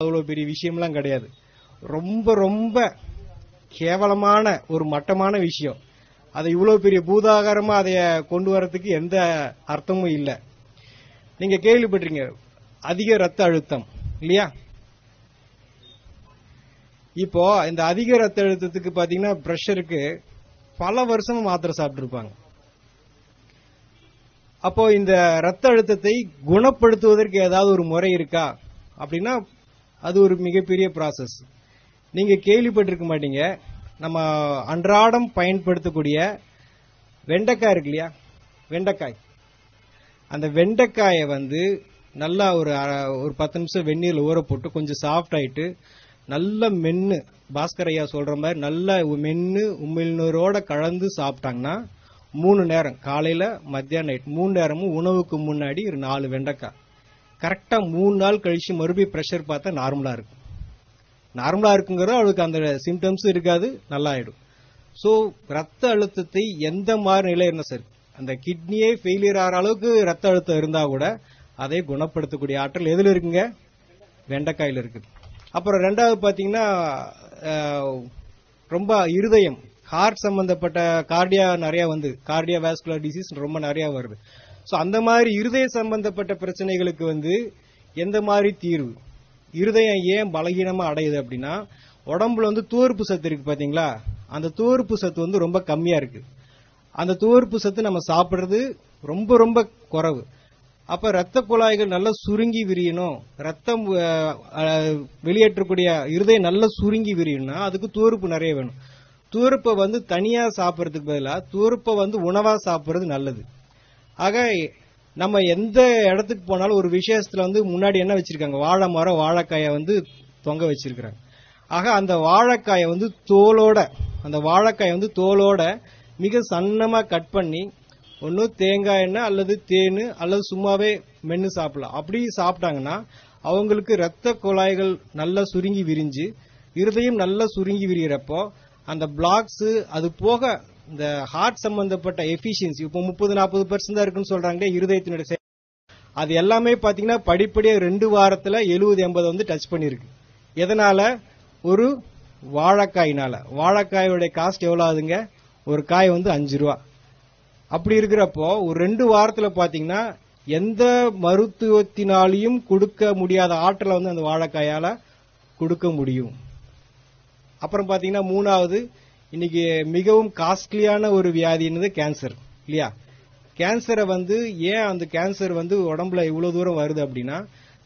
அவ்வளவு பெரிய விஷயம்லாம் கிடையாது. ரொம்ப ரொம்ப கேவலமான ஒரு மட்டமான விஷயம். அதை இவ்வளவு பெரிய பூதாகாரமா அதைய கொண்டு வரதுக்கு எந்த அர்த்தமும் இல்லை. நீங்க கேள்விப்பட்டிருங்க அதிக ரத்த அழுத்தம் இல்லையா? இப்போ இந்த அதிக ரத்த அழுத்தத்துக்கு பாத்தீங்கன்னா பிரஷருக்கு பல வருஷமா மாத்திரை சாப்பிட்டு இருப்பாங்க. அப்போ இந்த ரத்த அழுத்தத்தை குணப்படுத்துவதற்கு ஏதாவது ஒரு முறை இருக்கா அப்படின்னா அது ஒரு மிகப்பெரிய ப்ராசஸ். நீங்க கேள்விப்பட்டிருக்க மாட்டீங்க, நம்ம அன்றாடம் பயன்படுத்தக்கூடிய வெண்டைக்காய் இருக்கு இல்லையா? வெண்டைக்காய், அந்த வெண்டைக்காயை நல்லா ஒரு 10 நிமிஷம் வெந்நீர்ல ஊற போட்டு கொஞ்சம் சாஃப்ட் ஆயிட்டு நல்ல மென்னு, பாஸ்கர் ஐயா சொல்ற மாதிரி நல்ல மென்னு உமிழ்நீரோட கலந்து சாப்பிட்டாங்கன்னா 3 நேரம், காலையில மத்தியானம் நைட் 3 நேரமும் உணவுக்கு முன்னாடி ஒரு 4 வெண்டைக்காய், கரெக்டா 3 நாள் கழிச்சு மறுபடியும் பிரஷர் பார்த்தா நார்மலா இருக்கும். நார்மலா இருக்குங்கிறது அவளுக்கு அந்த சிம்டம்ஸ் இருக்காது, நல்லா ஆயிடும். சோ ரத்த அழுத்தத்தை எந்த மாதிரி நிலை இருந்தா சரி, அந்த கிட்னியே ஃபெயிலியர் ஆகிற அளவுக்கு ரத்த அழுத்தம் இருந்தா கூட அதை குணப்படுத்தக்கூடிய ஆற்றல் எதுல இருக்குங்க? வெண்டைக்காயில இருக்கு. அப்புறம் ரெண்டாவது பாத்தீங்கன்னா ரொம்ப இருதயம், ஹார்ட் சம்பந்தப்பட்ட கார்டியா நிறைய கார்டியா வாஸ்குலர் டிசீஸ் ரொம்ப நிறைய வருது. சோ அந்த மாதிரி இருதய சம்பந்தப்பட்ட பிரச்சனைகளுக்கு எந்த மாதிரி தீர்வு? இருதயம் ஏன் பலகீனமா அடையுது அப்படின்னா உடம்புல துவர்ப்பு சத்து இருக்கு பாத்தீங்களா? அந்த துவர்ப்பு சத்து ரொம்ப கம்மியா இருக்கு. அந்த துவர்ப்பு சத்து நம்ம சாப்பிடுறது ரொம்ப ரொம்ப குறைவு. அப்ப ரத்த குழாய்கள் நல்லா சுருங்கி விரியணும், ரத்தம் வெளியேற்றக்கூடிய இருதயம் நல்லா சுருங்கி விரியணும்னா அதுக்கு துவர்ப்பு நிறைய வேணும். துவர்ப்பை தனியா சாப்பிடறதுக்கு பதிலாக துவர்ப்பை உணவா சாப்பிடுறது நல்லது. ஆக நம்ம எந்த இடத்துக்கு போனாலும் ஒரு விசேஷத்துல முன்னாடி என்ன வச்சிருக்காங்க? வாழை மரம், வாழைக்காயை தொங்க வச்சிருக்காங்க. ஆக அந்த வாழைக்காயை தோலோட, அந்த வாழைக்காயை தோலோட மிக சன்னமா கட் பண்ணி ஒன்னு தேங்காய் எண்ணெய் அல்லது தேனு அல்லது சும்மாவே மென்னு சாப்பிடலாம். அப்படி சாப்பிட்டாங்கன்னா அவங்களுக்கு ரத்த குழாய்கள் நல்லா சுருங்கி விரிஞ்சு இருதயம் நல்லா சுருங்கி விரிகிறப்போ அந்த பிளாக்ஸ், அது போக இந்த ஹார்ட் சம்பந்தப்பட்ட எஃபிஷியன்சி இப்போ 30-40% தான் இருக்குன்னு சொல்றாங்க இருதயத்தினுடைய, அது எல்லாமே பாத்தீங்கன்னா படிப்படியா 2 வாரத்துல 70-80 டச் பண்ணிருக்கு. எதனால? ஒரு வாழைக்காயினால. வாழைக்காயோட காஸ்ட் எவ்வளவு ஆகுதுங்க? ஒரு காய் 5 ரூபா. அப்படி இருக்கிறப்போ ஒரு 2 வாரத்துல பாத்தீங்கன்னா எந்த மருத்துவத்தினாலையும் கொடுக்க முடியாத ஆற்றலை அந்த வாழைக்காயால கொடுக்க முடியும். அப்புறம் பாத்தீங்கன்னா மூணாவது, இன்னைக்கு மிகவும் காஸ்ட்லியான ஒரு வியாதி என்னது? கேன்சர் இல்லையா? கேன்சரை ஏன் அந்த கேன்சர் உடம்புல இவ்வளவு தூரம் வருது அப்படின்னா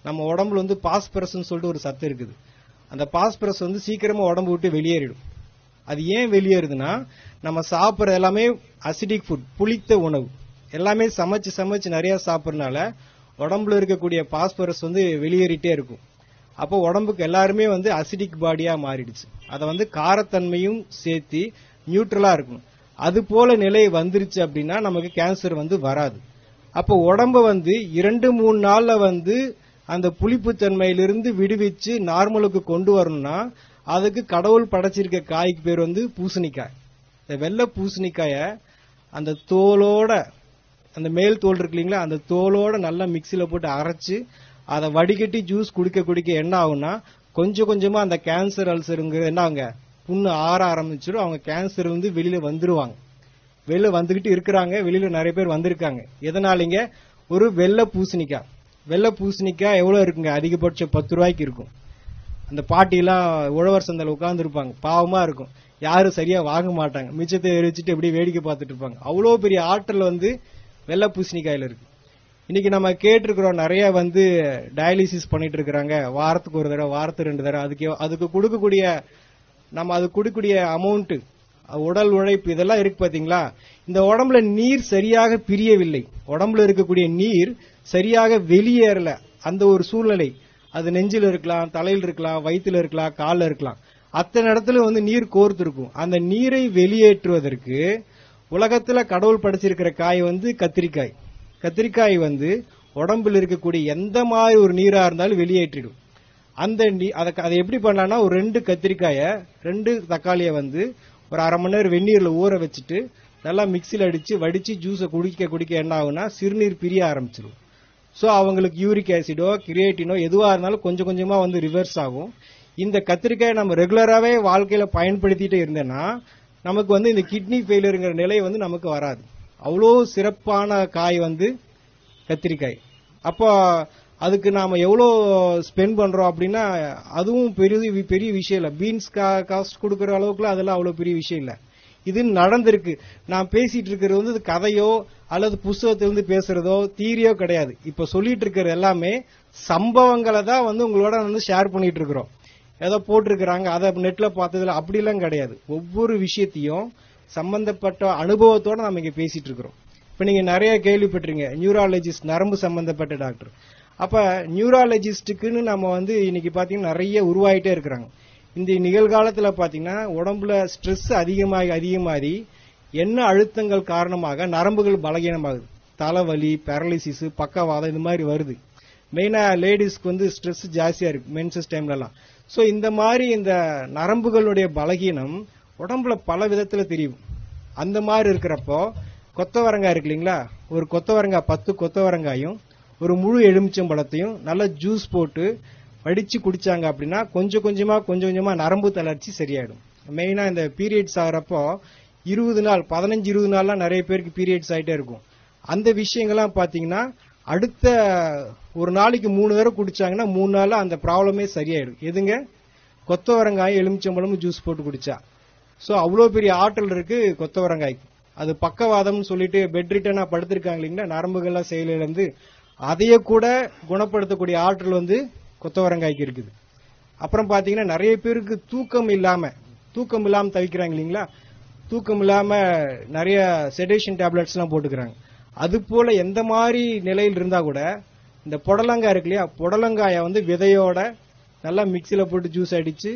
நம்ம உடம்புல பாஸ்பரஸ் சொல்லிட்டு ஒரு சத்து இருக்குது. அந்த பாஸ்பரஸ் சீக்கிரமா உடம்பு விட்டு வெளியேறிடும். அது ஏன் வெளியேறுதுன்னா நம்ம சாப்பிட்ற எல்லாமே அசிடிக் ஃபுட், புளித்த உணவு, எல்லாமே சமைச்சு சமைச்சு நிறைய சாப்பிட்றதுனால உடம்புல இருக்கக்கூடிய பாஸ்பரஸ் வெளியேறிட்டே இருக்கும். அப்போ உடம்புக்கு எல்லாருமே அசிடிக் பாடியா மாறிடுச்சு. அதை காரத்தன்மையும் சேர்த்து நியூட்ரலா இருக்கும். அது போல நிலை வந்துருச்சு அப்படின்னா நமக்கு கேன்சர் வராது. அப்போ உடம்ப 2-3 நாள்ல அந்த புளிப்புத்தன்மையிலிருந்து விடுவிச்சு நார்மலுக்கு கொண்டு வரணும்னா அதுக்கு கடவுள் படைச்சிருக்க காய்க்கு பேர் பூசணிக்காய். இந்த வெள்ளை பூசணிக்காய அந்த தோலோட, அந்த மேல் தோல் இருக்கு இல்லைங்களா, அந்த தோலோட நல்லா மிக்சியில போட்டு அரைச்சு அதை வடிகட்டி ஜூஸ் குடிக்க குடிக்க என்ன ஆகும்னா கொஞ்சம் கொஞ்சமா அந்த கேன்சர் அல்சருங்கிறது என்ன ஆகுங்க, புண்ணு ஆற ஆரம்பிச்சிடும். அவங்க கேன்சர் வெளியில வந்துருவாங்க. வெளியில வந்துகிட்டு இருக்கிறாங்க, வெளியில நிறைய பேர் வந்திருக்காங்க. எதனாலங்க? ஒரு வெள்ளை பூசணிக்காய். வெள்ளை பூசணிக்காய் எவ்வளவு இருக்குங்க? அதிகபட்சம் 10 ரூபாய்க்கு இருக்கும். அந்த பாட்டி எல்லாம் உழவர் சந்தையில உட்கார்ந்து இருப்பாங்க, பாவமா இருக்கும், யாரும் சரியா வாங்க மாட்டாங்க, மிச்சத்தை எரிச்சிட்டு எப்படி வேடிக்கை பார்த்துட்டு இருப்பாங்க. அவ்வளவு பெரிய ஆற்றல் வெள்ளை பூசணிக்காயில இருக்கு. இன்னைக்கு நம்ம கேட்டிருக்கிறோம் நிறைய டயாலிசிஸ் பண்ணிட்டு இருக்கிறாங்க, வாரத்துக்கு ஒரு தடவை, வாரத்துக்கு 2 தடவை. அதுக்கு கொடுக்கக்கூடிய நம்ம அது கொடுக்கக்கூடிய அமௌண்ட், உடல் உழைப்பு இதெல்லாம் இருக்கு பாத்தீங்களா? இந்த உடம்புல நீர் சரியாக பிரியவில்லை, உடம்புல இருக்கக்கூடிய நீர் சரியாக வெளியேறல. அந்த ஒரு சூழ்நிலை, அது நெஞ்சில் இருக்கலாம், தலையில் இருக்கலாம், வயிற்றுல இருக்கலாம், காலில் இருக்கலாம், அத்தனை இடத்துல நீர் கோர்த்து இருக்கும். அந்த நீரை வெளியேற்றுவதற்கு உலகத்துல கடவுள் படைச்சிருக்கிற காய் கத்திரிக்காய். கத்திரிக்காய் உடம்புல இருக்கக்கூடிய எந்த மாதிரி ஒரு நீரா இருந்தாலும் வெளியேற்றிடும். அந்த அதை எப்படி பண்ணலாம்னா ஒரு 2 கத்திரிக்காய 2 தக்காளிய ஒரு அரை மணி நேரம் வெந்நீர்ல ஊற வச்சுட்டு நல்லா மிக்சியில் அடிச்சு வடிச்சு ஜூஸை குடிக்க குடிக்க என்ன ஆகும்னா சிறுநீர் பிரிய ஆரம்பிச்சிடும். ஸோ அவங்களுக்கு யூரிக் ஆசிடோ கிரியேட்டினோ எதுவாக இருந்தாலும் கொஞ்சம் கொஞ்சமா வந்து ரிவர்ஸ் ஆகும். இந்த கத்திரிக்காயை நம்ம ரெகுலராகவே வாழ்க்கையில பயன்படுத்திட்டு இருந்தேன்னா நமக்கு வந்து இந்த கிட்னி ஃபெயிலியருங்கிற நிலை வந்து நமக்கு வராது. அவ்வளோ சிறப்பான காய் வந்து கத்திரிக்காய். அப்போ அதுக்கு நாம எவ்வளோ ஸ்பெண்ட் பண்றோம் அப்படின்னா அதுவும் பெரிய விஷயம் இல்லை. பீன்ஸ் காஸ்ட் கொடுக்குற அளவுக்குலாம் அதெல்லாம் அவ்வளோ பெரிய விஷயம் இல்லை. இது நடந்திருக்கு. நான் பேசிட்டு இருக்கிறது வந்து கதையோ அல்லது புஸ்தகத்திலிருந்து பேசுறதோ தீரியோ கிடையாது. இப்ப சொல்லிட்டு இருக்கிறது எல்லாமே சம்பவங்களை தான் வந்து உங்களோட வந்து ஷேர் பண்ணிட்டு இருக்கிறோம். ஏதோ போட்டிருக்கிறாங்க அதை நெட்ல பார்த்ததுல அப்படிலாம் கிடையாது. ஒவ்வொரு விஷயத்தையும் சம்பந்தப்பட்ட அனுபவத்தோட நம்ம இங்க பேசிட்டு இருக்கிறோம். இப்ப நீங்க நிறைய கேள்விப்பட்டிருங்க நியூராலஜிஸ்ட், நரம்பு சம்பந்தப்பட்ட டாக்டர். அப்ப நியூராலஜிஸ்டுக்குன்னு நம்ம வந்து இன்னைக்கு பாத்தீங்கன்னா நிறைய உருவாயிட்டே இருக்கிறாங்க. இந்த நிகழ்காலத்துல பாத்தீங்கன்னா உடம்புல ஸ்ட்ரெஸ் அதிகமாகி என்ன அழுத்தங்கள் காரணமாக நரம்புகள் பலகீனமாகுது. தலைவலி, பேரலிசிஸ், பக்கவாதம் இந்த மாதிரி வருது. மெயினா லேடிஸ்க்கு வந்து ஸ்ட்ரெஸ் ஜாஸ்தியா இருக்கு மென்சஸ் டைம்ல எல்லாம். சோ இந்த மாதிரி இந்த நரம்புகளுடைய பலகீனம் உடம்புல பல விதத்துல தெரியும். அந்த மாதிரி இருக்கிறப்போ கொத்தவரங்காய் இருக்கு இல்லைங்களா, ஒரு கொத்தவரங்காய் 10 கொத்தவரங்காயும் ஒரு முழு எலுமிச்சம்பழத்தையும் நல்லா ஜூஸ் போட்டு வடிச்சு குடிச்சாங்க அப்படின்னா கொஞ்சம் கொஞ்சமா நரம்பு தளர்ச்சி சரியாயிடும். மெயினா இந்த பீரியட்ஸ் ஆகிறப்போ 15-20 நாள்லாம் நிறைய பேருக்கு பீரியட்ஸ் ஆயிட்டே இருக்கும். அந்த விஷயங்கள்லாம் பாத்தீங்கன்னா அடுத்த ஒரு நாளைக்கு 3 தடவை குடிச்சாங்கன்னா 3 நாள்ல அந்த ப்ராப்ளமே சரியாயிடும். எதுங்க? கொத்தவரங்காய் எலுமிச்சம்பழமும் ஜூஸ் போட்டு குடிச்சா. சோ அவ்வளவு பெரிய ஆற்றல் இருக்கு கொத்தவரங்காய்க்கு. அது பக்கவாதம்னு சொல்லிட்டு பெட் ரிட்டனா படுத்திருக்காங்க இல்லைங்களா, நரம்புகள்லாம் செயலிழந்து அதையே கூட குணப்படுத்தக்கூடிய ஆற்றல் வந்து கொத்தவரங்காய்க்கு இருக்குது. அப்புறம் பாத்தீங்கன்னா நிறைய பேருக்கு தூக்கம் இல்லாம தவிக்கிறாங்க இல்லைங்களா, தூக்கம் இல்லாம நிறைய செடேஷன் டேப்லெட்ஸ் எல்லாம் போட்டுக்கிறாங்க. அது போல எந்த மாதிரி நிலையில் இருந்தா கூட இந்த புடலங்காய் இருக்கு இல்லையா, புடலங்காய வந்து விதையோட நல்லா மிக்சியில போட்டு ஜூஸ் அடிச்சு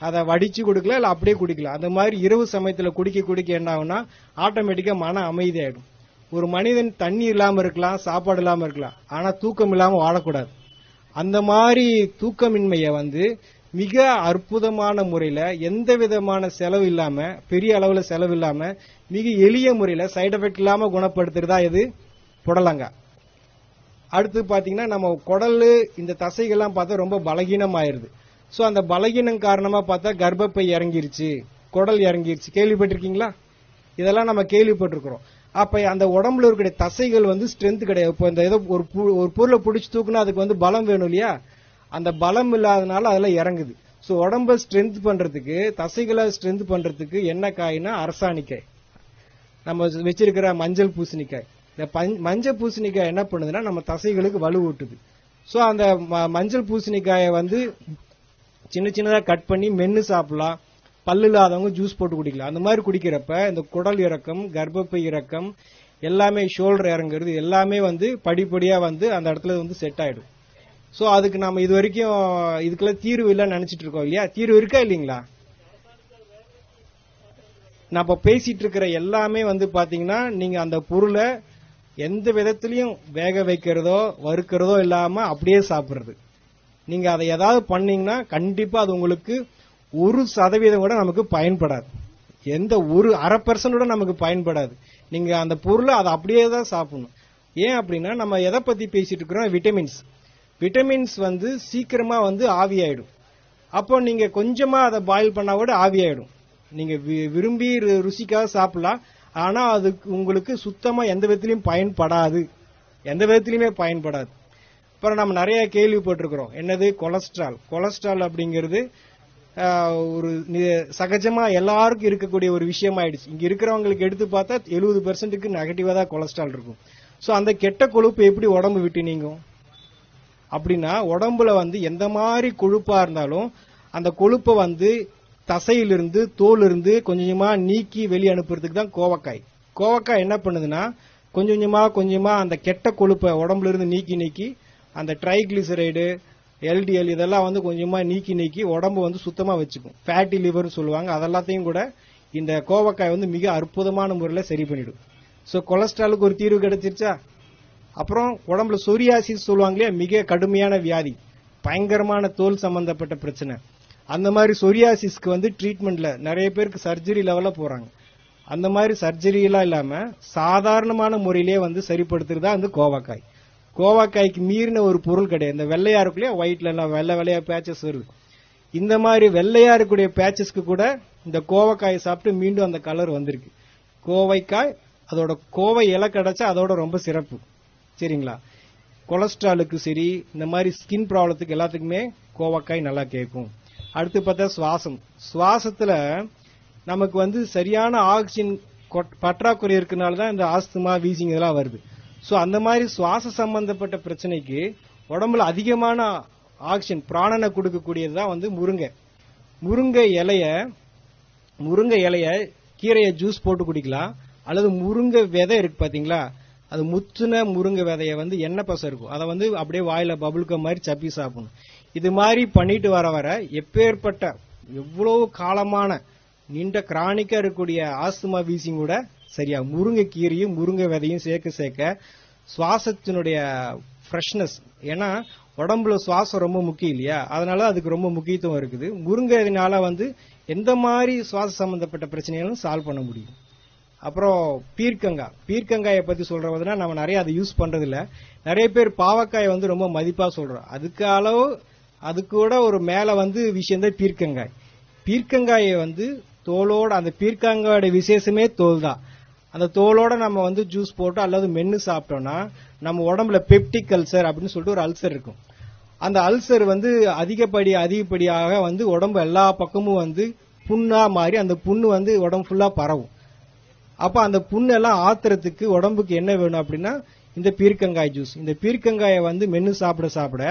அதை வடிச்சு கொடுக்கல, இல்ல அப்படியே குடிக்கலாம். அந்த மாதிரி இரவு சமயத்துல குடிக்க என்ன ஆகும்னா ஆட்டோமேட்டிக்கா மன அமைதி ஆயிடும். ஒரு மனிதன் தண்ணி இல்லாம இருக்கலாம், சாப்பாடு இல்லாம இருக்கலாம், ஆனா தூக்கம் இல்லாம வாழக்கூடாது. அந்த மாதிரி தூக்கமின்மையை வந்து மிக அற்புதமான முறையில எந்த விதமான செலவு இல்லாம, பெரிய அளவுல செலவு இல்லாம மிக எளிய முறையில சைடு எஃபெக்ட் இல்லாம குணப்படுத்துறதா இது புடலங்காய். அடுத்து பாத்தீங்கன்னா நம்ம குடல் இந்த தசைகள்லாம் பார்த்தா ரொம்ப பலகீனம் ஆயிருது. சோ அந்த பலகீனம் காரணமா பார்த்தா கர்ப்பப்பை இறங்கிருச்சு, குடல் இறங்கிருச்சு, கேள்விப்பட்டிருக்கீங்களா? இதெல்லாம் நம்ம கேள்விப்பட்டிருக்கிறோம். அப்ப அந்த உடம்புல இருக்கிற தசைகள் வந்து ஸ்ட்ரென்த் கிடையாது. இப்போ இந்த ஏதோ ஒரு பொருளை பிடிச்சி தூக்குனா அதுக்கு வந்து பலம் வேணும் இல்லையா, அந்த பலம் இல்லாதனால அதெல்லாம் இறங்குது. சோ உடம்ப ஸ்ட்ரென்த் பண்றதுக்கு, தசைகளை ஸ்ட்ரென்த் பண்றதுக்கு என்ன காய்னா அரசாணிக்காய், நம்ம வச்சிருக்கிற மஞ்சள் பூசணிக்காய். இந்த மஞ்சள் பூசணிக்காய் என்ன பண்ணுதுன்னா நம்ம தசைகளுக்கு வலுவூட்டுது. சோ அந்த மஞ்சள் பூசணிக்காயை வந்து சின்னதா கட் பண்ணி மென்னு சாப்பிடலாம். பல்லு இல்லாதவங்க ஜூஸ் போட்டு குடிக்கலாம். அந்த மாதிரி குடிக்கிறப்ப இந்த குடல் இறக்கம், கர்ப்பப்பை இறக்கம் எல்லாமே, ஷோல்டர் இறங்குறது எல்லாமே வந்து படிப்படியா வந்து அந்த இடத்துல வந்து செட் ஆயிடும். சோ அதுக்கு நாம இது வரைக்கும் இதுக்கெல்லாம் தீர்வு இல்லைன்னு நினைச்சிட்டு இருக்கோம் இல்லையா, தீர்வு இருக்கா இல்லீங்களா? நம்ம பேசிட்டு இருக்கிற எல்லாமே வந்து பாத்தீங்கன்னா நீங்க அந்த பொருளை எந்த விதத்திலையும் வேக வைக்கிறதோ வறுக்கிறதோ இல்லாம அப்படியே சாப்பிடுறது. நீங்க அதை ஏதாவது பண்ணீங்கன்னா கண்டிப்பா அது உங்களுக்கு 1% கூட நமக்கு பயன்படாது. எந்த ஒரு 0.5% கூட நமக்கு பயன்படாது. நீங்க அந்த பொருளை அதை அப்படியே தான் சாப்பிடணும். ஏன் அப்படின்னா நம்ம எதை பத்தி பேசிட்டு இருக்கிறோம்? விட்டமின்ஸ் வந்து சீக்கிரமா வந்து ஆவியாயிடும். அப்போ நீங்க கொஞ்சமா அதை பாயில் பண்ணா கூட ஆவியாயிடும். நீங்க விரும்பி ருசிக்காக சாப்பிடலாம், ஆனா அதுக்கு உங்களுக்கு சுத்தமா எந்த விதத்திலையும் பயன்படாது, எந்த விதத்திலுமே பயன்படாது. அப்புறம் நம்ம நிறைய கேள்விப்பட்டிருக்கிறோம், என்னது கொலஸ்ட்ரால் அப்படிங்கிறது ஒரு சகஜமா எல்லாருக்கும் இருக்கக்கூடிய ஒரு விஷயம் ஆயிடுச்சு. இங்க இருக்கிறவங்களுக்கு எடுத்து பார்த்தா 70% நெகட்டிவா தான் கொலஸ்ட்ரால் இருக்கும். சோ அந்த கெட்ட கொழுப்பு எப்படி உடம்பு விட்டு நீங்கும் அப்படின்னா, உடம்புல வந்து எந்த மாதிரி கொழுப்பா இருந்தாலும் அந்த கொழுப்பை வந்து தசையிலிருந்து தோலிருந்து கொஞ்சமா நீக்கி வெளியே அனுப்புறதுக்கு தான் கோவக்காய் என்ன பண்ணுதுன்னா கொஞ்சமா அந்த கெட்ட கொழுப்பை உடம்புல இருந்து நீக்கி அந்த ட்ரைகிளிசரைடு, எல்டிஎல் இதெல்லாம் வந்து கொஞ்சமா நீக்கி உடம்பு வந்து சுத்தமா வச்சுக்கும். ஃபேட்டி லிவர் சொல்லுவாங்க, அதெல்லாத்தையும் கூட இந்த கோவக்காய் வந்து மிக அற்புதமான முறையில் சரி பண்ணிடும். சோ கொலஸ்ட்ராலுக்கு ஒரு தீர்வு கிடைச்சிருச்சா? அப்புறம் உடம்புல சொரியாசிஸ் சொல்லுவாங்களே, மிக கடுமையான வியாதி, பயங்கரமான தோல் சம்பந்தப்பட்ட பிரச்சனை. அந்த மாதிரி சொரியாசிஸ்க்கு வந்து ட்ரீட்மெண்ட்ல நிறைய பேருக்கு சர்ஜரி லெவல்ல போறாங்க. அந்த மாதிரி சர்ஜரி எல்லாம் இல்லாம சாதாரணமான முறையிலேயே வந்து சரிப்படுத்துறதா வந்து கோவக்காய். கோவக்காய்க்கு மீறின ஒரு பொருள் கிடையாது. இந்த வெள்ளையா இருக்குல்லையா, ஒயிட்ல எல்லாம் வெள்ளை வெள்ளையா பேச்சஸ் வருது. இந்த மாதிரி வெள்ளையா இருக்கக்கூடிய பேச்சஸ்க்கு கூட இந்த கோவக்காயை சாப்பிட்டு மீண்டும் அந்த கலர் வந்திருக்கு. கோவைக்காய் அதோட கோவை இலை கிடைச்சா அதோட ரொம்ப சிறப்பு. சரிங்களா? கொலஸ்ட்ராலுக்கு சரி, இந்த மாதிரி ஸ்கின் ப்ராப்ளத்துக்கு எல்லாத்துக்குமே கோவக்காய் நல்லா கேட்கும். அடுத்து பார்த்தா சுவாசம். சுவாசத்துல நமக்கு வந்து சரியான ஆக்சிஜன் பற்றாக்குறை இருக்கனால தான் இந்த ஆஸ்துமா, வீசிங் இதெல்லாம் வருது. சோ அந்த மாதிரி சுவாச சம்பந்தப்பட்ட பிரச்சனைக்கு உடம்புல அதிகமான ஆக்சிஜன் பிராணனை கொடுக்கக்கூடியதுதான் வந்து முருங்கை. முருங்கை இலைய கீரையை ஜூஸ் போட்டு குடிக்கலாம். அல்லது முருங்கை விதை இருக்கு பாத்தீங்களா, அது முத்துன முருங்கை விதைய வந்து எண்ணெய் பசம் இருக்கும், அதை வந்து அப்படியே வாயில பபுள்க மாதிரி சப்பி சாப்பிடணும். இது மாதிரி பண்ணிட்டு வர வர எப்பேற்பட்ட எவ்வளவு காலமான நீண்ட கிரானிக்கா இருக்கக்கூடிய ஆஸ்துமா, வீசிங் கூட சரியா. முருங்கை கீரையும் முருங்கை விதையும் சேர்க்க சுவாசத்தினுடைய ஃப்ரெஷ்னஸ், ஏன்னா உடம்புல சுவாசம் ரொம்ப முக்கியம் இல்லையா, அதனால அதுக்கு ரொம்ப முக்கியத்துவம் இருக்குது. முருங்கைனால வந்து எந்த மாதிரி சுவாச சம்பந்தப்பட்ட பிரச்சனைகளும் சால்வ் பண்ண முடியும். அப்புறம் பீர்க்கங்காயை பத்தி சொல்றதுனா நம்ம நிறைய அதை யூஸ் பண்றது இல்ல. நிறைய பேர் பாவக்காயை வந்து ரொம்ப மதிப்பா சொல்றோம். அது கூட ஒரு மேல வந்து விஷயம் தான் பீர்க்கங்காய். பீர்க்கங்காயை வந்து தோலோட, அந்த பீர்க்கங்காயோட விசேஷமே தோல் தான். அந்த தோலோட நம்ம வந்து ஜூஸ் போட்டு அல்லது மென்னு சாப்பிட்டோம்னா நம்ம உடம்புல பெப்டிக் அல்சர் அப்படின்னு சொல்லிட்டு ஒரு அல்சர் இருக்கும். அந்த அல்சர் வந்து அதிகப்படியாக வந்து உடம்பு எல்லா பக்கமும் வந்து புண்ணா மாறி அந்த புண்ணு வந்து உடம்பு ஃபுல்லா பரவும். அப்ப அந்த புண்ணு எல்லாம் ஆத்துறதுக்கு உடம்புக்கு என்ன வேணும் அப்படின்னா இந்த பீர்க்கங்காய் ஜூஸ். இந்த பீர்க்கங்காயை வந்து மென்னு சாப்பிட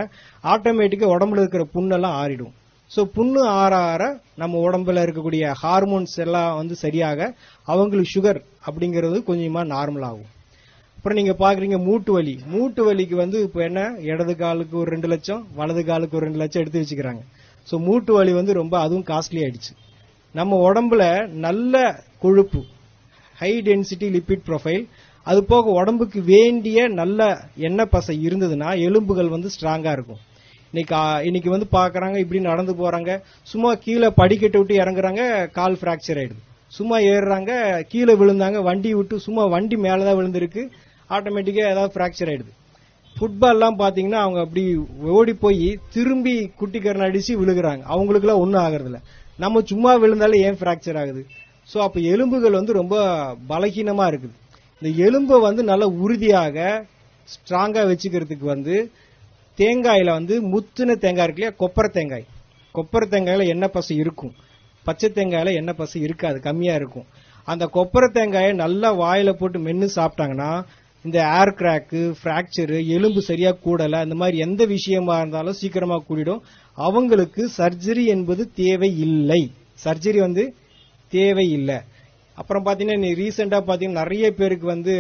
ஆட்டோமேட்டிக்கா உடம்புல இருக்கிற புண்ணெல்லாம் ஆறிடும். சோ புண்ணு ஆற நம்ம உடம்புல இருக்கக்கூடிய ஹார்மோன்ஸ் எல்லாம் வந்து சரியாக அவங்களுக்கு சுகர் அப்படிங்கிறது கொஞ்சமா நார்மல் ஆகும். அப்புறம் நீங்க பாக்குறீங்க மூட்டு வலிக்கு வந்து இப்ப என்ன, இடது காலுக்கு ஒரு 2 லட்சம், வலது காலுக்கு ஒரு 2 லட்சம் எடுத்து வச்சுக்கிறாங்க. சோ மூட்டு வலி வந்து ரொம்ப அதுவும் காஸ்ட்லி ஆயிடுச்சு. நம்ம உடம்புல நல்ல கொழுப்பு, ஹை டென்சிட்டி லிபிட் ப்ரொஃபைல், அது போக உடம்புக்கு வேண்டிய நல்ல எண்ணெய் பசை இருந்ததுன்னா எலும்புகள் வந்து ஸ்ட்ராங்கா இருக்கும். இன்னைக்கு வந்து பாக்குறாங்க, இப்படி நடந்து போறாங்க, சும்மா கீழே படிக்கட்டு விட்டு இறங்குறாங்க, கால் பிராக்சர் ஆயிடுது. சும்மா ஏறுறாங்க, கீழே விழுந்தாங்க, வண்டி விட்டு சும்மா வண்டி மேலதான் விழுந்திருக்கு, ஆட்டோமேட்டிக்கா ஏதாவது பிராக்சர் ஆயிடுது. ஃபுட்பால் எல்லாம் பாத்தீங்கன்னா அவங்க அப்படி ஓடி போய் திரும்பி குட்டிக்கரணை அடிச்சு விழுகிறாங்க, அவங்களுக்கு எல்லாம் ஒன்னும் ஆகுறது இல்ல. நம்ம சும்மா விழுந்தாலும் ஏன் பிராக்சர் ஆகுது? சோ அப்ப எலும்புகள் வந்து ரொம்ப பலகீனமா இருக்குது. இந்த எலும்பை வந்து நல்ல உறுதியாக ஸ்ட்ராங்கா வச்சுக்கிறதுக்கு வந்து தேங்காயில வந்து முத்துன தேங்காய் இருக்கு இல்லையா, கொப்பரை தேங்காயில எண்ணெய் பசை இருக்கும், பச்சை தேங்காயில எண்ணெய் பசை இருக்காது, கம்மியா இருக்கும். அந்த கொப்பரை தேங்காயை நல்லா வாயில போட்டு மென்னு சாப்பிட்டாங்கன்னா இந்த ஏர் கிராக்கு, பிராக்சர், எலும்பு சரியா கூடல, இந்த மாதிரி எந்த விஷயமா இருந்தாலும் சீக்கிரமா கூடிடும். அவங்களுக்கு சர்ஜரி என்பது தேவையில்லை. சர்ஜரி வந்து தேவையில்லை. அப்புறம் பாத்தீங்கன்னா ரீசெண்டா பாத்தீங்கன்னா நிறைய பேருக்கு வந்து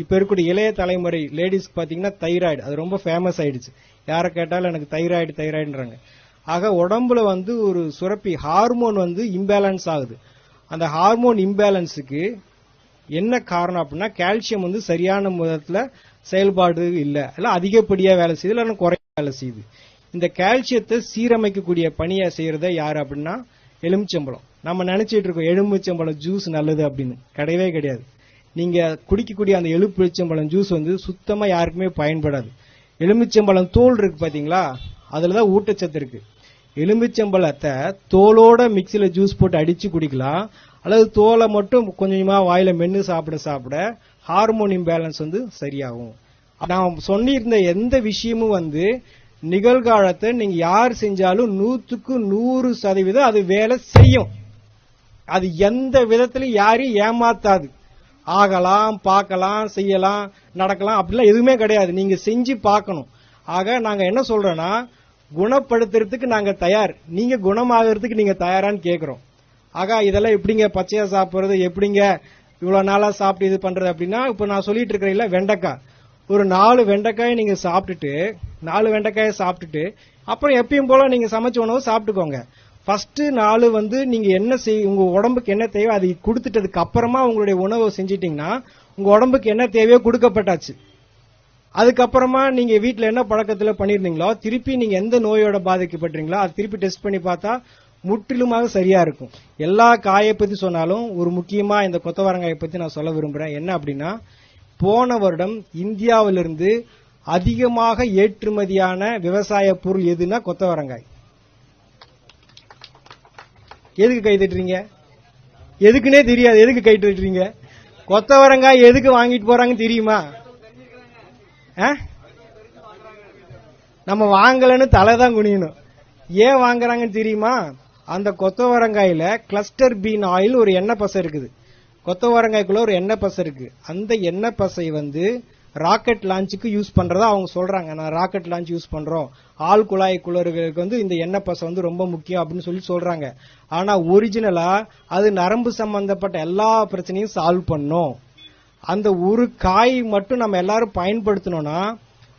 இப்ப இருக்கக்கூடிய இளைய தலைமுறை லேடிஸ்க்கு பாத்தீங்கன்னா தைராய்டு, அது ரொம்ப ஃபேமஸ் ஆயிடுச்சு. யாரை கேட்டாலும் எனக்கு தைராய்டுன்றாங்க. ஆக உடம்புல வந்து ஒரு சுரப்பி ஹார்மோன் வந்து இம்பேலன்ஸ் ஆகுது. அந்த ஹார்மோன் இம்பேலன்ஸுக்கு என்ன காரணம் அப்படின்னா கால்சியம் வந்து சரியான விதத்துல செயல்பாடு இல்ல, அதிகப்படியா வேலை செய்யுது, இல்ல குறைய வேலை செய்யுது. இந்த கால்சியத்தை சீரமைக்கக்கூடிய பணியை செய்யறத யாரு அப்படின்னா எலுமிச்சம்பழம். நம்ம நினைச்சிட்டு இருக்கோம் எலுமிச்சம்பழம் ஜூஸ் நல்லது அப்படின்னு, கிடையவே கிடையாது. நீங்க குடிக்கக்கூடிய அந்த எலுமிச்சம்பழம் ஜூஸ் வந்து சுத்தமா யாருக்குமே பயன்படாது. எலுமிச்சம்பழம் தோல் இருக்கு பாத்தீங்களா, அதுலதான் ஊட்டச்சத்து இருக்கு. எலுமிச்சம்பழத்தை தோலோட மிக்சியில ஜூஸ் போட்டு அடிச்சு குடிக்கலாம், அல்லது தோலை மட்டும் கொஞ்சமா வாயில மென்னு சாப்பிட ஹார்மோன் இம்பேலன்ஸ் வந்து சரியாகும். நான் சொன்னிருந்த எந்த விஷயமும் வந்து நிகழ்காலத்தை நீங்க யார் செஞ்சாலும் 100க்கு 100% அது வேலை செய்யும். அது எந்த விதத்திலும் யாரையும் ஏமாத்தாது. ஆகலாம், பார்க்கலாம், செய்யலாம், நடக்கலாம், அப்படிலாம் எதுவுமே கிடையாது. நீங்க செஞ்சு பார்க்கணும். ஆக நாங்க என்ன சொல்றோம்னா, குணப்படுத்துறதுக்கு நாங்க தயார், நீங்க குணமாகறதுக்கு நீங்க தயாரான்னு கேக்குறோம். ஆக இதெல்லாம் எப்படிங்க பச்சையா சாப்பிடுறது, எப்படிங்க இவ்வளவு நாளா சாப்பிட்டு இது பண்றது அப்படின்னா, இப்ப நான் சொல்லிட்டு இருக்கிறேன் வெண்டைக்காய், ஒரு 4 வெண்டைக்காயை நீங்க சாப்பிட்டுட்டு 4 வெண்டைக்காயை சாப்பிட்டுட்டு அப்புறம் எப்பயும் போல நீங்க சமைச்ச உணவு சாப்பிட்டுக்கோங்க. ஃபர்ஸ்ட் 4 வந்து நீங்க என்ன உங்க உடம்புக்கு என்ன தேவையோ அதை கொடுத்துட்டதுக்கு அப்புறமா உங்களுடைய உணவை செஞ்சிட்டீங்கன்னா உங்க உடம்புக்கு என்ன தேவையோ கொடுக்கப்பட்டாச்சு. அதுக்கப்புறமா நீங்க வீட்டுல என்ன பழக்கத்துல பண்ணிருந்தீங்களோ திருப்பி நீங்க எந்த நோயோட பாதிக்கப்பட்டீங்களோ அதை திருப்பி டெஸ்ட் பண்ணி பார்த்தா முற்றிலுமாக சரியா இருக்கும். எல்லா காயை பத்தி சொன்னாலும் ஒரு முக்கியமா இந்த கொத்தவரங்காயை பத்தி நான் சொல்ல விரும்புறேன். என்ன அப்படின்னா, போன வருடம் இந்தியாவிலிருந்து அதிகமாக ஏற்றுமதியான விவசாய பொருள் எதுனா கொத்தவரங்காய். எதுக்கு கை தட்டுறீங்க? எதுக்குன்னே தெரியாது, எதுக்கு கை தட்டுறீங்க? கொத்தவரங்காய் எதுக்கு வாங்கிட்டு போறாங்க தெரியுமா? நம்ம வாங்கலன்னு தலைதான் குனியணும். ஏன் வாங்குறாங்கன்னு தெரியுமா? அந்த கொத்தவரங்காயில கிளஸ்டர் பீன் ஆயில் ஒரு எண்ணெய் பசை இருக்குது. கொத்தவரங்காய்க்குள்ள ஒரு எண்ணெய் பசை இருக்கு. அந்த எண்ணெய் பசை ராக்கெட் லான்ச்சுக்கு யூஸ் பண்றதா அவங்க சொல்றாங்க. நான் ராக்கெட் லான்ச் யூஸ் பண்றோம், ஆள் குழாய் குளறுகளுக்கு இந்த எண்ணெய் பசை ரொம்ப முக்கியம் அப்படின்னு சொல்லி சொல்றாங்க. ஆனா ஒரிஜினலா அது நரம்பு சம்பந்தப்பட்ட எல்லா பிரச்சனையும் சால்வ் பண்ணும். அந்த ஒரு காய் மட்டும் நம்ம எல்லாரும் பயன்படுத்தணும்னா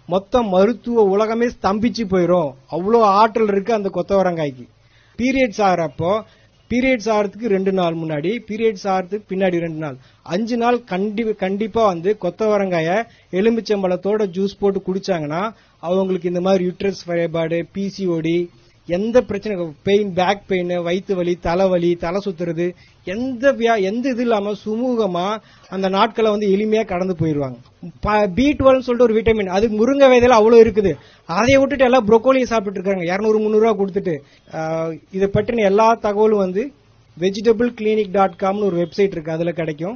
மொத்த மருத்துவ உலகமே ஸ்தம்பிச்சு போயிடும். அவ்வளோ ஆற்றல் இருக்கு அந்த கொத்தவரங்காய்க்கு. பீரியட்ஸ் ஆகிறப்போ, பீரியட்ஸ் ஆகிறதுக்கு 2 நாள் முன்னாடி, பீரியட்ஸ் ஆகிறதுக்கு பின்னாடி 2 நாள், 5 நாள் கண்டிப்பா கொத்தவரங்காய எலுமிச்சம்பழத்தோட ஜூஸ் போட்டு குடிச்சாங்கன்னா அவங்களுக்கு இந்த மாதிரி யூட்ரஸ் ஃபைபார்டு, பிசிஓடி, எந்த பிரச்சனை, பெயின், பேக் பெயின், வயிற்று வலி, தலைவலி, தலை சுத்துறது, எந்த இது இல்லாம சுமூகமா அந்த நாட்களை எளிமையா கடந்து போயிருவாங்க. B12 சொல்லிட்டு ஒரு விட்டமின், அது முருங்கை விதையில அவ்வளவு இருக்குது. அதை விட்டுட்டு எல்லாம் புரோக்கோலியை சாப்பிட்டு இருக்காங்க 200-300 ரூபா கொடுத்துட்டு. இதை பற்றின எல்லா தகவலும் vegetableclinic.com ஒரு வெப்சைட் இருக்கு, அதுல கிடைக்கும்.